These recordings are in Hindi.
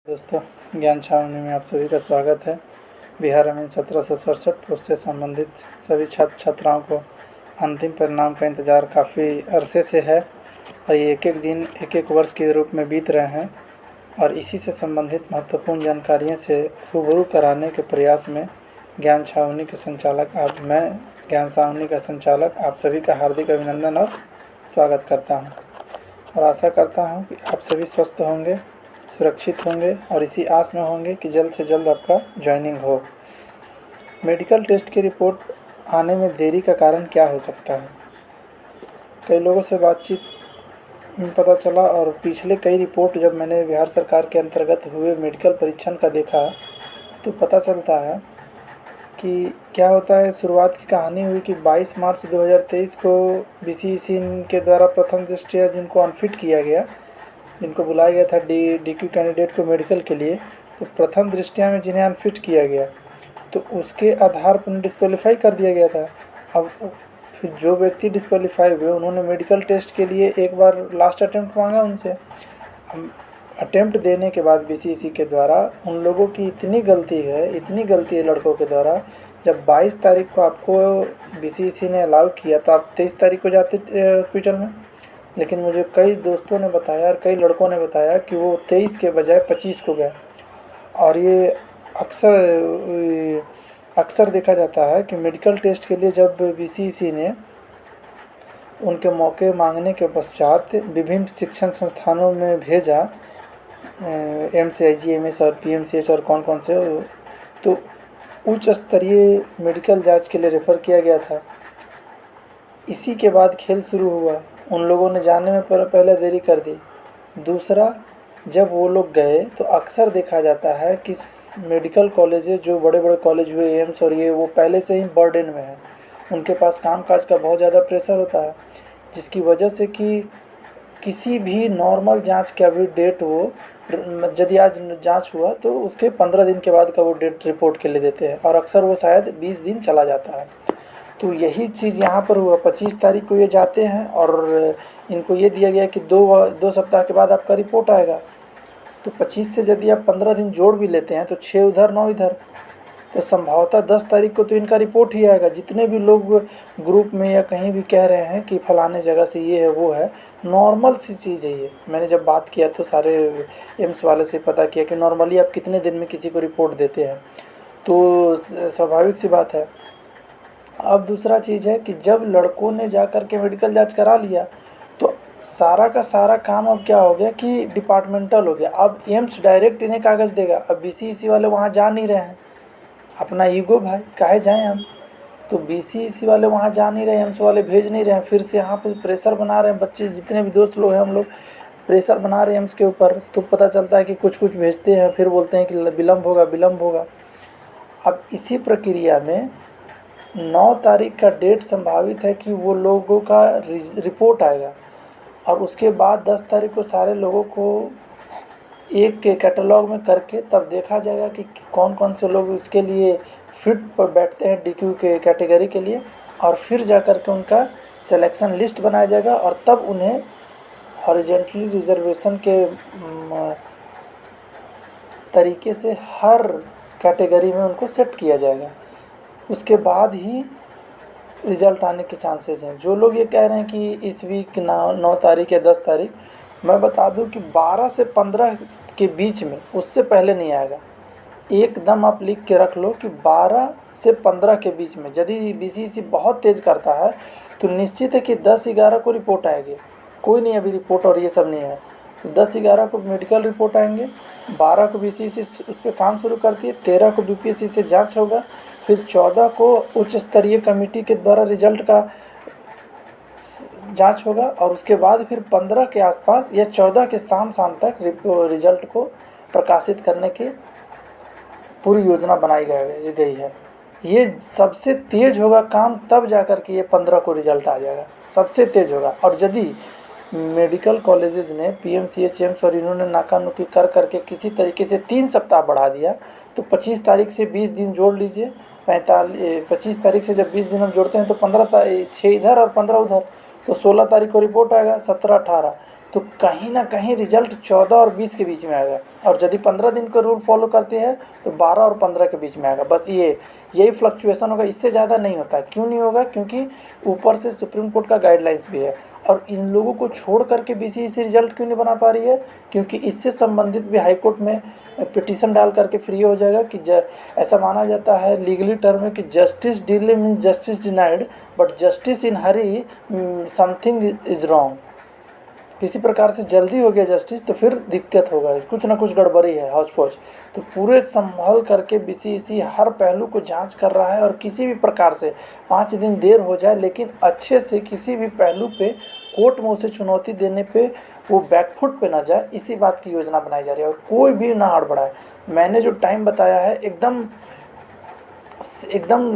दोस्तों, ज्ञान छावनी में आप सभी का स्वागत है। बिहार अमीन 1767 पोस्ट से संबंधित सभी छात्र छात्राओं को अंतिम परिणाम का इंतज़ार काफ़ी अरसे से है और ये एक एक दिन एक एक वर्ष के रूप में बीत रहे हैं और इसी से संबंधित महत्वपूर्ण जानकारियों से रूबरू कराने के प्रयास में ज्ञान छावनी के संचालक मैं ज्ञान छावनी का संचालक आप सभी का हार्दिक अभिनंदन और स्वागत करता हूँ और आशा करता हूँ कि आप सभी स्वस्थ होंगे, सुरक्षित होंगे और इसी आस में होंगे कि जल्द से जल्द आपका ज्वाइनिंग हो। मेडिकल टेस्ट की रिपोर्ट आने में देरी का कारण क्या हो सकता है? कई लोगों से बातचीत में पता चला और पिछले कई रिपोर्ट जब मैंने बिहार सरकार के अंतर्गत हुए मेडिकल परीक्षण का देखा तो पता चलता है कि क्या होता है। शुरुआत की कहानी हुई कि 22 मार्च 2023 को बीसीईसी के द्वारा प्रथम दृष्टया जिनको अनफिट किया गया, जिनको बुलाया गया था डीक्यू कैंडिडेट को मेडिकल के लिए, तो प्रथम दृष्टया में जिन्हें अनफिट किया गया तो उसके आधार पर डिस्क्वालीफाई कर दिया गया था। अब फिर जो व्यक्ति डिस्क्वालीफाई हुए उन्होंने मेडिकल टेस्ट के लिए एक बार लास्ट अटेम्प्ट मांगा उनसे। अटेम्प्ट देने के बाद बीसीईसी के द्वारा उन लोगों की इतनी गलती है लड़कों के द्वारा, जब 22 तारीख को आपको बीसीईसी ने अलाउ किया तो आप 23 तारीख को जाते हॉस्पिटल में। लेकिन मुझे कई दोस्तों ने बताया और कई लड़कों ने बताया कि वो 23 के बजाय 25 को गए। और ये अक्सर देखा जाता है कि मेडिकल टेस्ट के लिए जब बीसीईसी ने उनके मौके मांगने के पश्चात विभिन्न शिक्षण संस्थानों में भेजा, एमसीआईजी, और पीएमसीएच और कौन से, तो उच्च स्तरीय मेडिकल जांच के लिए रेफ़र किया गया था। इसी के बाद खेल शुरू हुआ। उन लोगों ने जाने में पहले देरी कर दी। दूसरा, जब वो लोग गए तो अक्सर देखा जाता है कि मेडिकल कॉलेजेस जो बड़े बड़े कॉलेज हुए, एम्स और ये, वो पहले से ही बर्डन में है। उनके पास कामकाज का बहुत ज़्यादा प्रेशर होता है, जिसकी वजह से कि किसी भी नॉर्मल जांच का भी डेट वो, यदि आज जांच हुआ तो उसके 15 दिन के बाद का वो डेट रिपोर्ट के लिए देते हैं और अक्सर वो शायद 20 दिन चला जाता है। तो यही चीज़ यहाँ पर हुआ। 25 तारीख को ये जाते हैं और इनको ये दिया गया कि दो सप्ताह के बाद आपका रिपोर्ट आएगा। तो 25 से यदि आप 15 दिन जोड़ भी लेते हैं तो 6 उधर 9 इधर, तो संभवतः 10 तारीख को तो इनका रिपोर्ट ही आएगा। जितने भी लोग ग्रुप में या कहीं भी कह रहे हैं कि फलाने जगह से ये है वो है, नॉर्मल सी चीज़ है ये। मैंने जब बात किया तो सारे एम्स वाले से पता किया कि नॉर्मली आप कितने दिन में किसी को रिपोर्ट देते हैं, तो स्वाभाविक सी बात है। अब दूसरा चीज़ है कि जब लड़कों ने जा कर के मेडिकल जांच करा लिया तो सारा का सारा काम अब क्या हो गया कि डिपार्टमेंटल हो गया। अब एम्स डायरेक्ट इन्हें कागज़ देगा। अब बीसीईसी वाले वहाँ जा नहीं रहे हैं, अपना ईगो भाई, काहे जाएं हम। तो बीसीईसी वाले वहाँ जा नहीं रहे, एम्स वाले भेज नहीं रहे हैं। फिर से यहाँ पे प्रेशर बना रहे हैं बच्चे, जितने भी दोस्त लोग हैं हम लोग प्रेशर बना रहे हैं एम्स के ऊपर। तो पता चलता है कि कुछ भेजते हैं, फिर बोलते हैं कि विलम्ब होगा। अब इसी प्रक्रिया में 9 तारीख का डेट संभावित है कि वो लोगों का रिपोर्ट आएगा और उसके बाद 10 तारीख को सारे लोगों को एक के कैटलॉग में करके तब देखा जाएगा कि कौन कौन से लोग इसके लिए फिट पर बैठते हैं डीक्यू के कैटेगरी के लिए, और फिर जा कर के उनका सिलेक्शन लिस्ट बनाया जाएगा और तब उन्हें हॉरिजॉन्टली रिजर्वेशन के तरीके से हर कैटेगरी में उनको सेट किया जाएगा। उसके बाद ही रिज़ल्ट आने के चांसेस हैं। जो लोग ये कह रहे हैं कि इस वीक 9 तारीख या 10 तारीख, मैं बता दूं कि 12 से 15 के बीच में, उससे पहले नहीं आएगा। एकदम आप लिख के रख लो कि 12 से 15 के बीच में। यदि बीसीईसी बहुत तेज़ करता है तो निश्चित है कि 10-11 को रिपोर्ट आएगी। कोई नहीं अभी रिपोर्ट और ये सब नहीं है, तो 10-11 को मेडिकल रिपोर्ट आएंगे, 12 को बीसीईसी उस पर काम शुरू करती है, 13 को बीपीएससी से जांच होगा, फिर 14 को उच्च स्तरीय कमेटी के द्वारा रिजल्ट का जांच होगा और उसके बाद फिर 15 के आसपास या 14 के शाम तक रिजल्ट को प्रकाशित करने की पूरी योजना बनाई गई है। ये सबसे तेज़ होगा काम तब जाकर के ये 15 को रिजल्ट आ जाएगा, सबसे तेज़ होगा। और यदि मेडिकल कॉलेजेस ने पीएमसीएच, एम्स और इन्होंने नाकानुकी कर करके किसी तरीके से 3 सप्ताह बढ़ा दिया तो 25 तारीख से 20 दिन जोड़ लीजिए, 25 तारीख से जब 20 दिन हम जोड़ते हैं तो 6 इधर और 15 उधर, तो 16 तारीख को रिपोर्ट आएगा, 17-18 तो कहीं ना कहीं रिजल्ट 14 और 20 के बीच में आएगा, और यदि 15 दिन का रूल फॉलो करते हैं तो 12 और 15 के बीच में आएगा। बस यही फ्लक्चुएसन होगा, इससे ज़्यादा नहीं होता है। क्यों नहीं होगा? क्योंकि ऊपर से सुप्रीम कोर्ट का गाइडलाइंस भी है, और इन लोगों को छोड़ करके बीसीईसी रिजल्ट क्यों नहीं बना पा रही है? क्योंकि इससे संबंधित भी हाई कोर्ट में पिटीशन डाल करके फ्री हो जाएगा कि ऐसा माना जाता है लीगली टर्म में कि justice delay means justice denied, but justice in Hari something is wrong. किसी प्रकार से जल्दी हो गया जस्टिस तो फिर दिक्कत होगा, कुछ ना कुछ गड़बड़ी है, हौच पौच। तो पूरे संभल करके बीसीईसी हर पहलू को जांच कर रहा है, और किसी भी प्रकार से 5 दिन देर हो जाए लेकिन अच्छे से किसी भी पहलू पे कोर्ट में उसे चुनौती देने पे वो बैकफुट पे ना जाए, इसी बात की योजना बनाई जा रही है। और कोई भी ना हड़बड़ाए। मैंने जो टाइम बताया है एकदम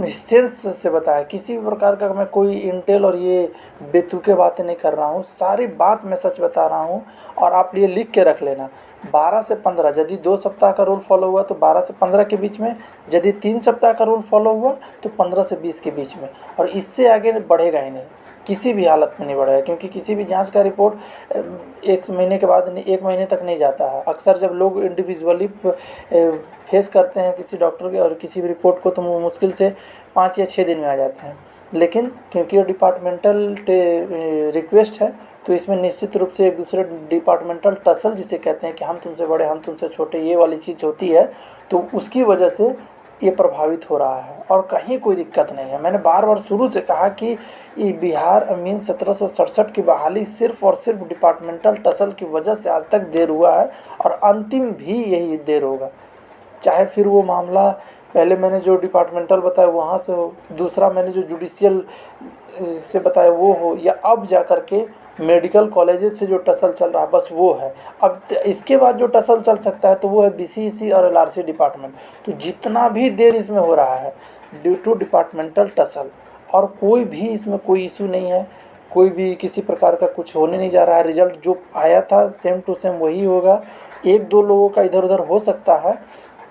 सेंस से बताया, किसी भी प्रकार का मैं कोई इंटेल और ये बेतुके बातें नहीं कर रहा हूँ, सारी बात मैं सच बता रहा हूँ। और आप ये लिख के रख लेना, 12 से 15, यदि 2 सप्ताह का रूल फॉलो हुआ तो 12 से 15 के बीच में, यदि 3 सप्ताह का रूल फॉलो हुआ तो 15 से 20 के बीच में, और इससे आगे बढ़ेगा ही नहीं, किसी भी हालत में नहीं बढ़ेगा। क्योंकि किसी भी जांच का रिपोर्ट 1 महीने के बाद 1 महीने तक नहीं जाता है। अक्सर जब लोग इंडिविजुअली फेस करते हैं किसी डॉक्टर के और किसी भी रिपोर्ट को, तो वो मुश्किल से 5 या 6 दिन में आ जाते हैं। लेकिन क्योंकि ये डिपार्टमेंटल रिक्वेस्ट है, तो इसमें निश्चित रूप से एक दूसरे डिपार्टमेंटल टसल जिसे कहते हैं कि हम तुमसे बड़े हम तुमसे छोटे, ये वाली चीज़ होती है, तो उसकी वजह से ये प्रभावित हो रहा है, और कहीं कोई दिक्कत नहीं है। मैंने बार बार शुरू से कहा कि ये बिहार मीन 1767 की बहाली सिर्फ और सिर्फ डिपार्टमेंटल टसल की वजह से आज तक देर हुआ है, और अंतिम भी यही देर होगा। चाहे फिर वो मामला पहले मैंने जो डिपार्टमेंटल बताया वहाँ से हो, दूसरा मैंने जो जुडिशियल से बताया वो हो, या अब जा कर के मेडिकल कॉलेजेस से जो टसल चल रहा है, बस वो है। अब इसके बाद जो टसल चल सकता है तो वो है बीसीईसी और एलआरसी डिपार्टमेंट। तो जितना भी देर इसमें हो रहा है ड्यू टू डिपार्टमेंटल टसल, और कोई भी इसमें कोई इशू नहीं है, कोई भी किसी प्रकार का कुछ होने नहीं जा रहा है। रिजल्ट जो आया था सेम टू सेम वही होगा, 1-2 लोगों का इधर उधर हो सकता है,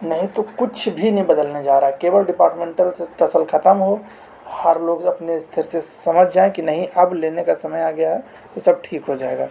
नहीं तो कुछ भी नहीं बदलने जा रहा है। केवल डिपार्टमेंटल से टसल ख़त्म हो, हर लोग अपने स्थिर से समझ जाएं कि नहीं अब लेने का समय आ गया है, तो सब ठीक हो जाएगा।